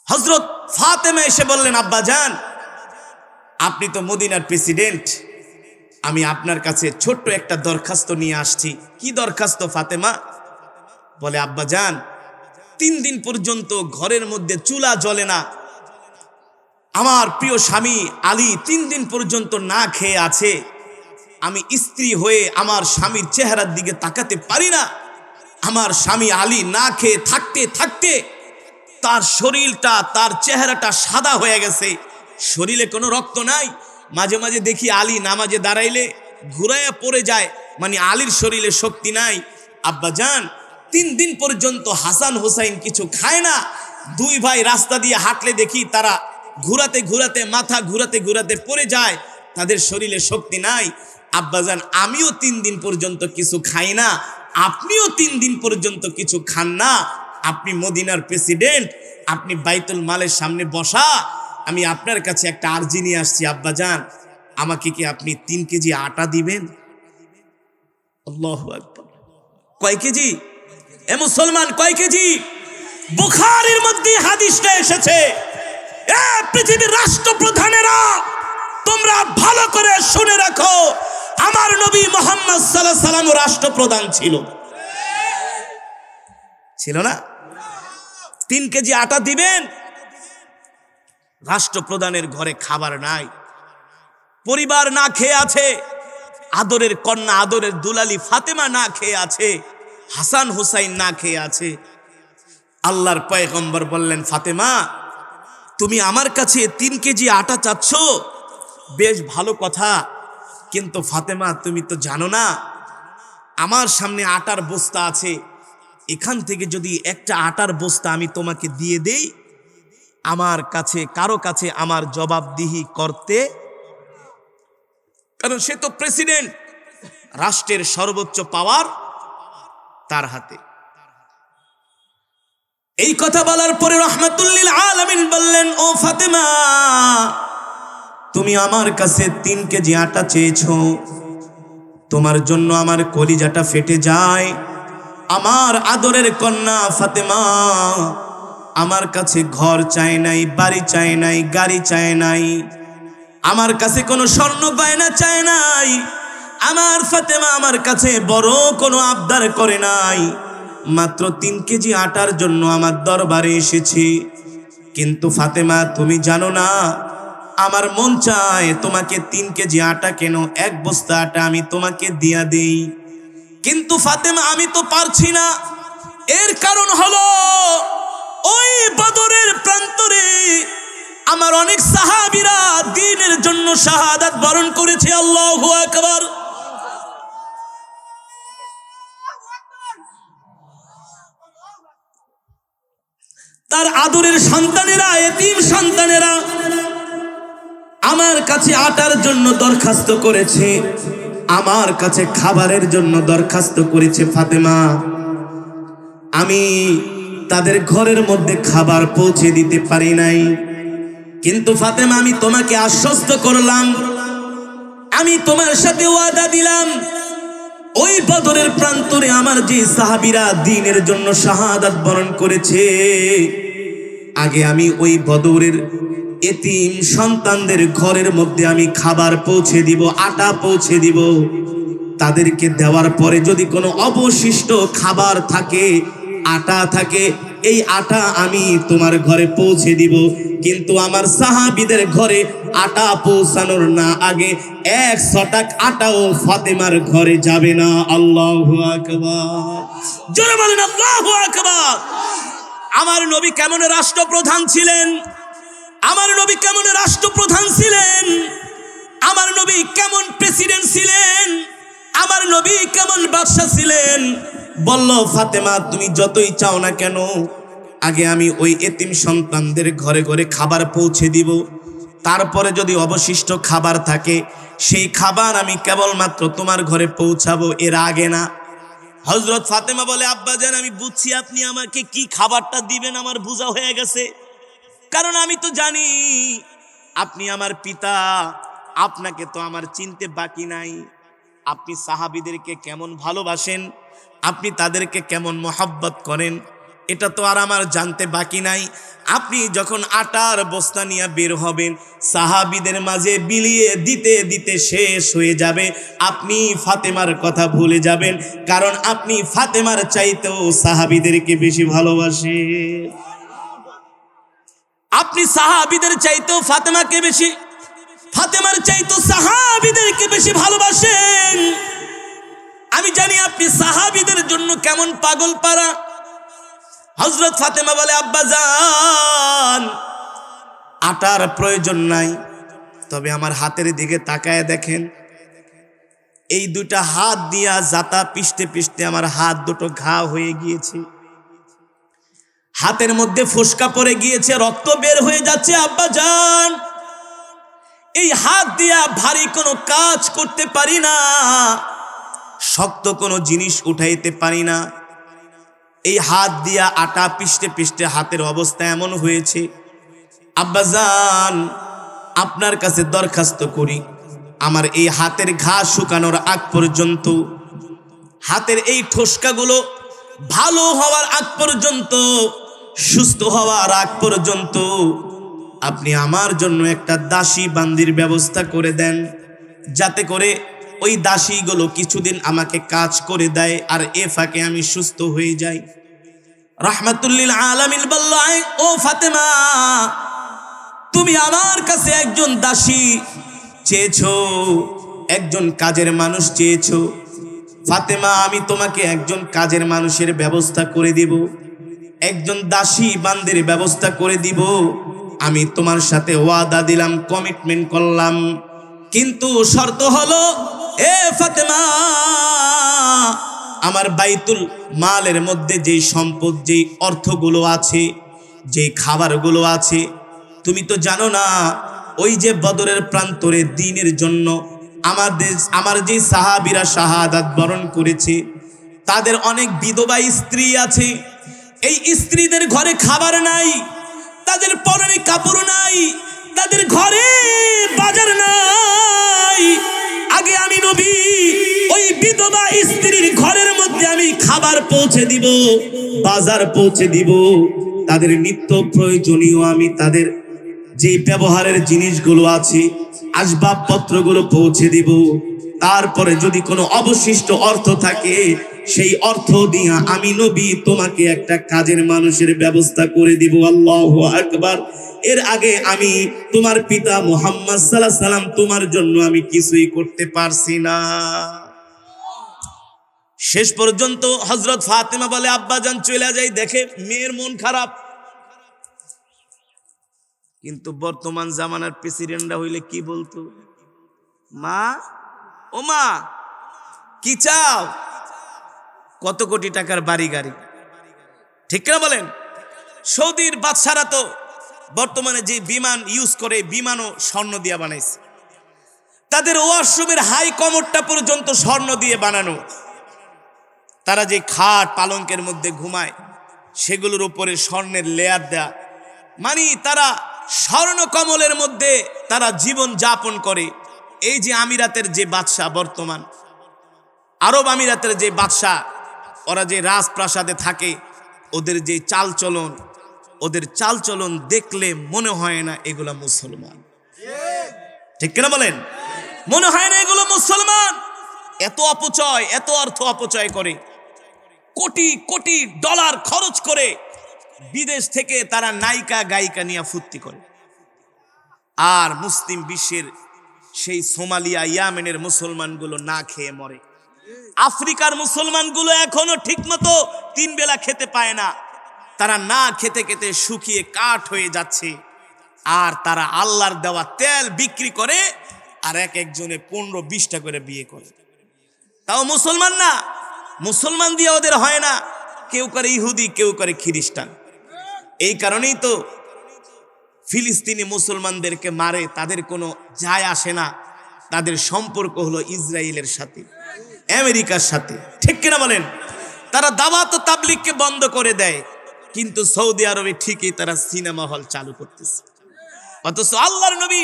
হযরত ফাতেমা এসে বললেন, আব্বা জান, আপনি তো মদিনার প্রেসিডেন্ট, আমি আপনার কাছে ছোট্ট একটা দরখাস্ত নিয়ে আসছি। কি দরখাস্ত ফাতেমা? বলে, আব্বা জান, 3 দিন পর্যন্ত ঘরের মধ্যে চুলা জ্বলে না। আমার প্রিয় স্বামী আলী 3 দিন পর্যন্ত না খেয়ে আছে। আমি স্ত্রী হয়ে আমার স্বামীর চেহারার দিকে তাকাতে পারি না। আমার স্বামী আলী না খেয়ে থাকতে থাকতে তার শরীরটা, তার চেহারাটা সাদা হয়ে গেছে, শরীরে কোনো রক্ত নাই। মাঝে মাঝে দেখি আলী নামাজে দাঁড়াইলে ঘুরাইয়া পড়ে যায়, মানে আলীর শরীরে শক্তি নাই। আব্বা জান, 3 দিন পর্যন্ত হাসান হোসাইন কিছু খায় না। 2 ভাই রাস্তা দিয়ে হাঁটলে দেখি তারা ঘুরাতে ঘুরাতে, মাথা ঘুরাতে ঘুরাতে পড়ে যায়, তাদের শরীরে শক্তি নাই। আব্বাজান, আমিও 3 দিন পর্যন্ত কিছু খাই না, আপনিও 3 দিন পর্যন্ত কিছু খান না। আপনি মদিনার প্রেসিডেন্ট, আপনি বাইতুল মালের সামনে বসা, আমি আপনার কাছে একটা আর্জি নিয়ে আসছি। আব্বাজান, আমাকে কি আপনি 3 কেজি আটা দিবেন? আল্লাহু আকবার। কয় কেজি? এ মুসলমান, কয় কেজি? বুখারীর মধ্যে হাদিসটা এসেছে। এ পৃথিবীর রাষ্ট্রপ্রধানেরা, তোমরা ভালো করে শুনে রাখো, আমার নবী মুহাম্মদ সাল্লাল্লাহু আলাইহি ওয়াসাল্লাম রাষ্ট্রপ্রধান ছিল। ছিল না? 3 কেজি আটা দিবেন? রাষ্ট্রপ্রধানের ঘরে খাবার নাই, পরিবার না খেয়ে আছে, আদরের কন্যা, আদরের দুলালি ফাতেমা না খেয়ে আছে, হাসান হুসাইন না খেয়ে আছে। আল্লাহর পয়গম্বর বললেন, ফাতেমা, তুমি আমার কাছে 3 কেজি আটা চাচ্ছ, বেশ ভালো কথা, কিন্তু ফাতেমা তুমি তো জানো না আমার সামনে আটার বস্তা আছে। এখান থেকে যদি একটা আটার বস্তা আমি তোমাকে দিয়ে দেই, আমার কাছে কারো কাছে আমার জবাবদিহি করতে, কারণ সে তো প্রেসিডেন্ট, রাষ্ট্রের সর্বোচ্চ পাওয়ার তার হাতে। এই কথা বলার পরে রাহমাতুল লিল আলামিন বললেন, ও ফাতেমা, তুমি আমার কাছে 3 কেজি আটা চেয়েছো, তোমার জন্য আমার কলিজাটা ফেটে যায়। আমার আদরের কন্যা ফাতেমা আমার কাছে ঘর চায় নাই, বাড়ি চায় নাই, গাড়ি চায় নাই, আমার কাছে কোনো স্বর্ণ গয়না চায় নাই। আমার ফাতেমা আমার কাছে বড় কোনো আবদার করে নাই, মাত্র 3 কেজি আটার জন্য আমার দরবারে এসেছি। কিন্তু ফাতেমা, তুমি জানো না, আমার মন চায় তোমাকে 3 কেজি আটা কেন, 1 বস্তা আটা আমি তোমাকে দিয়া দেই, কিন্তু ফাতেমা আমি তো পারছি না। এর কারণ হলো, ওই বদরের প্রান্তরে আমার অনেক সাহাবীরা দ্বীনের জন্য শাহাদাত বরণ করেছে। আল্লাহু আকবার। তার আদরের সন্তানেরা, এতিম সন্তানেরা আমার কাছে আটার জন্য দরখাস্ত করেছে। আমার কাছে খাবারের জন্য দরখাস্ত করেছে ফাতেমা, আমি তাদের ঘরের মধ্যে খাবার পৌঁছে দিতে পারি নাই, কিন্তু ফাতেমা আমি তোমাকে আশ্বস্ত করলাম, আমি তোমার সাথে ওয়াদা দিলাম, ওই বদরের প্রান্তরে আমার যে সাহাবীরা দ্বীনের জন্য শাহাদাত বরণ করেছে, আগে আমি ওই বদরের এতিম সন্তানদের ঘরের মধ্যে আমি খাবার পৌঁছে দিব, আটা পৌঁছে দিব। তাদেরকে দেওয়ার পরে যদি কোনো অবশিষ্ট খাবার থাকে, আটা থাকে, এই আটা আমি তোমার ঘরে পৌঁছে দিব। কিন্তু আমার সাহাবীদের ঘরে আটা পৌঁছানোর না আগে 1 ছটাক আটাও ফাতেমার ঘরে যাবে না। আল্লাহু আকবার, জোরে বলেন আল্লাহু আকবার। আমার নবী কেমন রাষ্ট্রপ্রধান ছিলেন, আমার নবী কেমন রাষ্ট্রপ্রধান ছিলেন, আমার নবী কেমন প্রেসিডেন্ট ছিলেন, আমার নবী কেমন বাদশা ছিলেন। বলল, ফাতেমা তুমি যতই চাও না কেন, আগে আমি ওই এতিম সন্তানদের ঘরে ঘরে খাবার পৌঁছে দিব, তারপরে যদি অবশিষ্ট খাবার থাকে সেই খাবার আমি কেবলমাত্র তোমার ঘরে পৌঁছাবো, এর আগে না। হযরত ফাতেমা বলে, আব্বাজান আমি বুঝছি আপনি আমাকে কি খাবারটা দিবেন, আমার বোঝা হয়ে গেছে, কারণ আমি তো জানি আপনি আমার পিতা, আপনাকে তো আমার চিনতে বাকি নাই। আপনি সাহাবীদেরকে কেমন ভালোবাসেন, আপনি তাদেরকে কেমন মহব্বত করেন, এটা তো আর আমার জানতে বাকি নাই। আপনি যখন আটার বস্তা নিয়ে বের হবেন, সাহাবীদের মাঝে বিলিয়ে দিতে দিতে শেষ হয়ে যাবে, আপনি ফাতেমার কথা ভুলে যাবেন, কারণ আপনি ফাতেমার চাইতেও সাহাবীদেরকে বেশি ভালোবাসেন। আপনি সাহাবীদের চাইতেও ফাতেমাকে বেশি, ফাতেমার চাইতেও সাহাবীদেরকে বেশি ভালোবাসেন। আমি জানি আপনি সাহাবীদের জন্য কেমন পাগল পারা। হযরত ফাতেমা বলে, আব্বাজান আটার প্রয়োজন নাই, তবে আমার হাতের দিকে তাকায় দেখেন, এই দুটা হাত দিয়া জাতা পিষতে পিষতে আমার হাত দুটো ঘা হয়ে গিয়েছে, হাতের মধ্যে ফোসকা পড়ে গিয়েছে, রক্ত বের হয়ে যাচ্ছে। আব্বাজান এই হাত দিয়া ভারী কোনো কাজ করতে পারি না, শক্ত কোনো জিনিস উঠাইতে পারি না, এই হাত দিয়া আটা পিষতে পিষতে হাতের অবস্থা এমন হয়েছে। আব্বাজান আপনার কাছে দরখাস্ত করি, আমার এই হাতের ঘা শুকানোর আগ পর্যন্ত, হাতের এই ঠোসকাগুলো ভালো হওয়ার আগ পর্যন্ত, সুস্থ হওয়ার আগ পর্যন্ত আপনি আমার জন্য একটা দাসী বান্দির ব্যবস্থা করে দেন, যাতে করে ওই দাসীগুলো কিছুদিন আমাকে কাজ করে দেয়, আর এ ফাঁকে আমি সুস্থ হয়ে যাই। রাহমাতুল্লিল আলামিন বলল, ও ফাতেমা তুমি আমার কাছে একজন দাসী চেয়েছো, একজন কাজের মানুষ চেয়েছো। ফাতেমা আমি তোমাকে একজন কাজের মানুষের ব্যবস্থা করে দিব, একজন দাসী বান্দির ব্যবস্থা করে দিব। আমি তোমার সাথে ওয়াদা দিলাম, কমিটমেন্ট করলাম, কিন্তু শর্ত হলো, এ ফাতেমা আমার বাইতুল মালের মধ্যে যেই সম্পদ, যেই অর্থগুলো আছে, যেই খাবারগুলো আছে, তুমি তো জানো না ওই যে বদরের প্রান্তরে দ্বীনের জন্য আমার যে সাহাবীরা শাহাদাত বরণ করেছে, তাদের অনেক বিধবা স্ত্রী আছে, এই স্ত্রীদের ঘরে খাবার নাই, তাদের পরনে কাপড় নাই, তাদের ঘরে বাজার নাই। আগে আমি নবী ওই বিধবা স্ত্রীর ঘরের মধ্যে আমি খাবার পৌঁছে দিব, বাজার পৌঁছে দিব, তাদের নিত্য প্রয়োজনীয় আমি তাদের যে ব্যবহারের জিনিসগুলো আছে, আসবাবপত্রগুলো পৌঁছে দিব। তারপরে যদি কোনো অবশিষ্ট অর্থ থাকে, সেই অর্থ দিয়া আমি নবী তোমাকে একটা কাজের মানুষের ব্যবস্থা করে দিব। আল্লাহু আকবার। এর আগে আমি তোমার পিতা মুহাম্মদ সাল্লাল্লাহু আলাইহি সাল্লাম তোমার জন্য আমি কিছুই করতে পারছি না। শেষ পর্যন্ত হযরত ফাতেমা বলে, আব্বাজান চলে যাই, দেখে মেয়ের মন খারাপ। কিন্তু বর্তমান জামানার প্রেসিডেন্টরা হইলে কি বলতো, মা ও মা কি চাও, কত কোটি টাকার বাড়ি গাড়ি, ঠিক না বলেন? সৌদির বাদশারা তো বর্তমানে যে বিমান ইউজ করে, বিমানও স্বর্ণ দিয়া বানাইছে। তাদের ওয়াশরুমের হাই কমোডটা পর্যন্ত স্বর্ণ দিয়ে বানানো। তারা যে খাট পালঙ্কের মধ্যে ঘুমায় সেগুলোর উপরে স্বর্ণের লেয়ার দেয়া, মানে তারা স্বর্ণ কমলের মধ্যে তারা জীবন যাপন করে। এই যে আমিরাতের যে বাদশাহ, বর্তমান আরব আমিরাতের যে বাদশাহ, ওরা যে রাজপ্রাসাদে থাকে, ওদের যে চালচলন, ওদের চালচলন দেখলে মনে হয় না এগুলা মুসলমান। ঠিক কিনা বলেন? মনে হয় না এগুলো মুসলমান। এত অপচয়, এত অর্থ অপচয় করে, কোটি কোটি ডলার খরচ করে বিদেশ থেকে তারা নায়িকা গায়িকা নিয়ে ফুর্তি করে। আর মুসলিম বিশ্বের সেই সোমালিয়া, ইয়ামেনের মুসলমানগুলো না খেয়ে মরে। আফ্রিকার মুসলমানগুলো এখনো ঠিকমতো 3 বেলা খেতে পায় না। তারা না খেতে খেতে শুকিয়ে কাঠ হয়ে যাচ্ছে। আর তারা আল্লাহর দেওয়া তেল বিক্রি করে, আর এক একজনে 15-20টা করে বিয়ে করে। তাও মুসলমান না, মুসলমান দিয়ে ওদের হয় না। কেউ করে ইহুদি, কেউ করে খ্রিস্টান। এই কারণেই তো ফিলিস্তিনি মুসলমানদেরকে মারে, তাদের কোনো যায় আসে না। তাদের সম্পর্ক হলো ইসরায়েলের সাথে, আমেরিকার সাথে। ঠিক কিনা বলেন? তারা দাওয়াত ও তাবলীগকে বন্ধ করে দেয়, কিন্তু সৌদি আরবে ঠিকই তারা সিনেমা হল চালু করতেছে। অথচ আল্লাহর নবী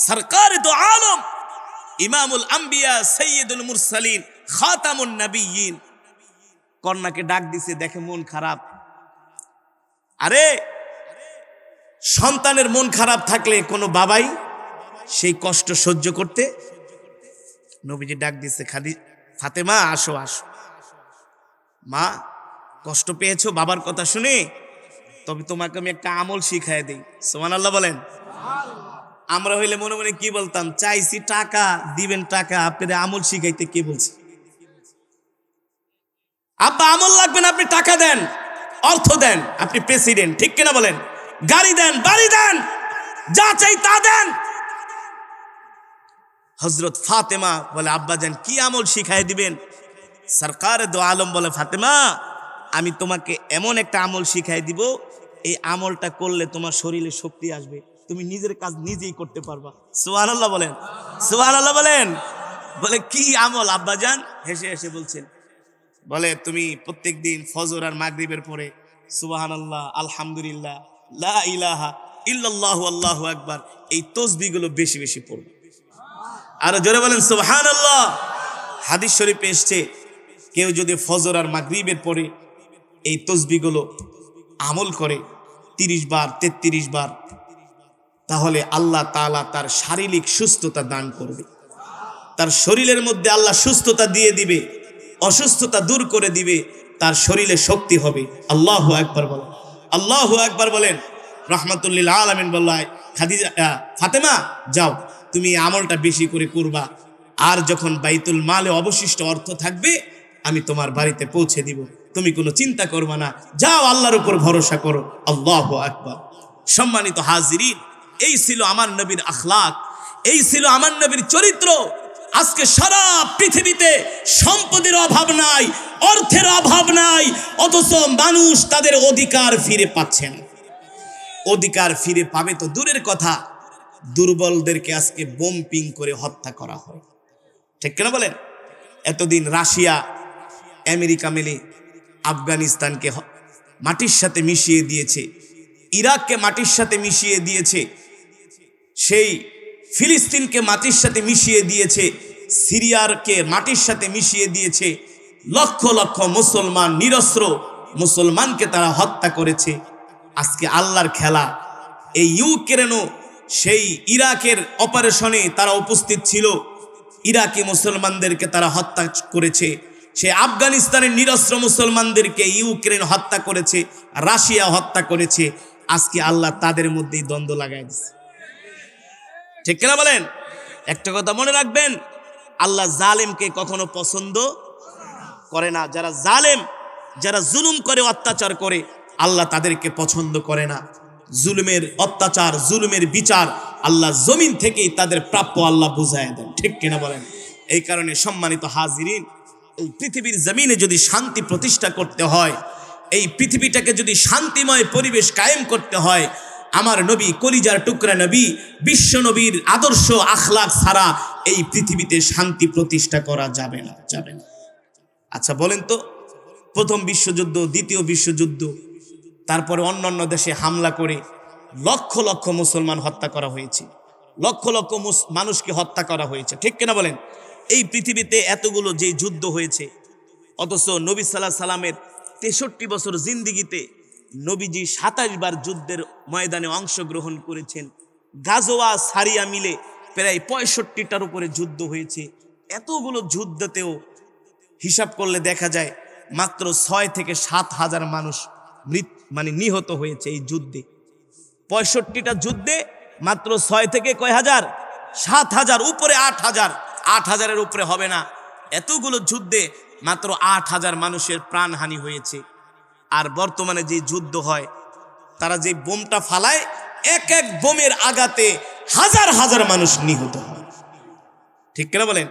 সরকার দো আলম, ইমামুল আম্বিয়া, সৈয়দুল মুরসালিন, খাতামুন নবিয়্যিন কন্যাকে ডাক দিছে, দেখে মন খারাপ। আরে সন্তানের মন খারাপ থাকলে কোনো বাবাই সেই কষ্ট সহ্য করতে? নবীজি ডাক দিছে, খাদি ফাতেমা আসো আসো। মা কষ্ট পেয়েছো বাবার কথা শুনে, তবে তোমাকে আমি একটা আমল শিখাই দেই। সুবহানাল্লাহ বলেন। আমরা হইলে মনে মনে কি বলতাম? চাইছি টাকা দিবেন, টাকা আপনাদের আমল শিখাইতে কে বলছে? আব্বা আমল লাগবে না, আপনি টাকা দেন, অর্থ দেন, আপনি প্রেসিডেন্ট। ঠিক কিনা বলেন? গাড়ি দেন, বাড়ি দেন, যা চাই তা দেন। হযরত ফাতেমা বলে, আব্বা জান কি আমল শিখাই দিবেন? সরকার দো আলম বলে, ফাতেমা আমি তোমাকে এমন একটা আমল শিখাই দিব, এই আমলটা করলে তোমার শরীরে শক্তি আসবে, তুমি নিজের কাজ নিজেই করতে পারবা। সুবহানাল্লাহ বলেন, সুবহানাল্লাহ বলেন। বলে কি আমল আব্বাজান? হেসে হেসে বলছেন, বলে তুমি প্রত্যেকদিন ফজর আর মাগরিবের পরে সুবহানাল্লাহ, আলহামদুলিল্লাহ, লা ইলাহা ইল্লাল্লাহু আল্লাহু আকবার, এই তাসবিহগুলো বেশি বেশি পড়বে। আর জোরে বলেন সুবহানাল্লাহ। হাদিস শরীফে এসেছে, কেউ যদি ফজর আর মাগরিবের পরে এই তাসবিহগুলো আমল করে 30 বার 33 বার, তাহলে আল্লাহ তাআলা তার শারীরিক সুস্থতা দান করবে। তার শরীরের মধ্যে আল্লাহ সুস্থতা দিয়ে দিবে, অসুস্থতা দূর করে দিবে, তার শরীরে শক্তি হবে। আল্লাহু আকবার বলেন, আল্লাহু আকবার বলেন। রাহমাতুল লিল আলামিন বললেন, খাদিজা, ফাতেমা যাও তুমি আমলটা বেশি করে করবা, আর যখন বাইতুল মালে অবশিষ্ট অর্থ থাকবে আমি তোমার বাড়িতে পৌঁছে দিব, তুমি কোনো চিন্তা করবা না, যাও আল্লাহর উপর ভরসা করো। আল্লাহু আকবার। সম্মানিত হাজিরিন, এই ছিল আমার নবীর আখলাক, এই ছিল আমার নবীর চরিত্র। আজকে সারা পৃথিবীতে সম্পদের অভাব নাই, অর্থের অভাব নাই, অথচ মানুষ তাদের অধিকার ফিরে পাচ্ছে না। অধিকার ফিরে পাবে তো দূরের কথা, দুর্বলদেরকে আজকে বোমপিং করে হত্যা করা হয়। ঠিক কেন বলেন? এতদিন রাশিয়া আমেরিকা মিলে আফগানিস্তানকে মাটির সাথে মিশিয়ে দিয়েছে, ইরাককে মাটির সাথে মিশিয়ে দিয়েছে, সেই ফিলিস্তিনকে মাটির সাথে মিশিয়ে দিয়েছে, সিরিয়াকে মাটির সাথে মিশিয়ে দিয়েছে। লক্ষ লক্ষ মুসলমান, নিরস্ত্র মুসলমানকে তারা হত্যা করেছে। আজকে আল্লাহর খেলা, এই ইউক্রেনও সেই ইরাকের অপারেশনে তারা উপস্থিত ছিল, ইরাকি মুসলমানদেরকে তারা হত্যা করেছে। সেই আফগানিস্তানের নিরস্ত্র মুসলমানদেরকে ইউক্রেন হত্যা করেছে, রাশিয়া হত্যা করেছে। আজকে আল্লাহ তাদের মধ্যেই দ্বন্দ্ব লাগাই দিচ্ছে। ঠিক কিনা বলেন? একটা কথা মনে রাখবেন, আল্লাহ জালেমকে কখনো পছন্দ করে না। যারা জালেম, যারা জুলুম করে, অত্যাচার করে, আল্লাহ তাদেরকে পছন্দ করে না। জুলুমের অত্যাচার, জুলুমের বিচার আল্লাহ জমিন থেকেই তাদের প্রাপ্য আল্লাহ বুঝায় দেন। ঠিক কিনা বলেন? এই কারণে সম্মানিত হাজিরিন, এই পৃথিবীর জমিনে যদি শান্তি প্রতিষ্ঠা করতে হয়, এই পৃথিবীটাকে যদি শান্তিময় পরিবেশ কায়েম করতে হয়, আমার নবী, কলিজার টুকরা নবী, বিশ্ব নবীর আদর্শ আখলাক ছাড়া এই পৃথিবীতে শান্তি প্রতিষ্ঠা করা যাবে না, যাবে না। আচ্ছা বলেন তো, প্রথম বিশ্বযুদ্ধ, দ্বিতীয় বিশ্বযুদ্ধ, তারপরে অন্যান্য দেশে হামলা করে লক্ষ লক্ষ মুসলমান হত্যা করা হয়েছে, লক্ষ লক্ষ মানুষকে হত্যা করা হয়েছে, ঠিক কিনা বলেন? এই পৃথিবীতে এতগুলো যে যুদ্ধ হয়েছে, অথচ নবী সাল্লাল্লাহু আলাইহি সাল্লামের 63 বছর জিন্দিগিতে নবীজি 27 বার যুদ্ধের ময়দানে অংশগ্রহণ করেছেন। গাজওয়া সারিয়া মিলে প্রায় 65টার উপরে যুদ্ধ হয়েছে। এতগুলো যুদ্ধতেও হিসাব করলে দেখা যায় মাত্র 6 থেকে 7 হাজার মানুষ নিহত হয়েছে এই যুদ্ধে। 65টা যুদ্ধে মাত্র 6 থেকে কয় হাজার? 7 হাজার, উপরে 8 হাজার, 8 হাজারের উপরে হবে না। এতগুলো যুদ্ধে মাত্র 8 হাজার মানুষের প্রাণহানি হয়েছে। আর বর্তমানে যে যুদ্ধ হয়, তারা যে বোমটা ফালায়, এক এক বোমের আঘাতে হাজার হাজার মানুষ নিহত হয়, ঠিক কিনা বলেন?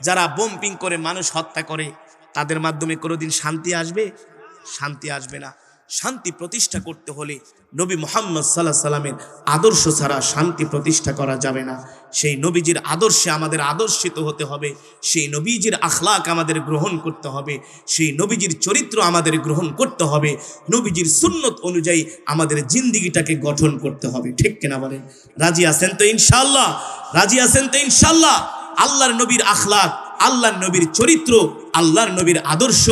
যারা বোমপিং করে মানুষ হত্যা করে, তাদের মাধ্যমে কোনোদিন শান্তি আসবে? শান্তি আসবে না। শান্তি প্রতিষ্ঠা করতে হলে নবী মুহাম্মদ সাল্লাল্লাহু আলাইহি সাল্লামের আদর্শ ছাড়া শান্তি প্রতিষ্ঠা করা যাবে না। সেই নবীজির আদর্শে আমাদের আদর্শিত হতে হবে, সেই নবীজির আখলাক আমাদের গ্রহণ করতে হবে, সেই নবীজির চরিত্র আমাদের গ্রহণ করতে হবে, নবীজির সুন্নত অনুযায়ী আমাদের জিন্দিগিটাকে গঠন করতে হবে, ঠিক কিনা বলেন? রাজি আছেন তো ইনশাআল্লাহ? রাজি আছেন তো ইনশাআল্লাহ? আল্লাহর নবীর আখলাক, আল্লাহর নবীর চরিত্র, আল্লাহর নবীর আদর্শ,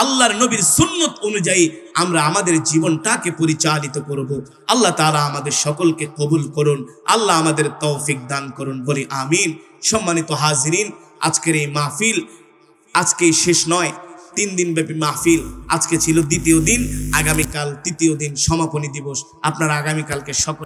আল্লাহর নবীর সুন্নত অনুযায়ী আমরা আমাদের জীবনটাকে পরিচালিত করব। আল্লাহ তাআলা আমাদের সকলকে কবুল করুন, আল্লাহ আমাদের তৌফিক দান করুন, বলি আমিন। সম্মানিত হাজিরিন, আজকের এই মাহফিল আজকেই শেষ নয়, 3 দিন ব্যাপী মাহফিল। আজকে ছিল দ্বিতীয় দিন, আগামীকাল তৃতীয় দিন, সমাপনী দিবস। আপনারা আগামীকালকে সকল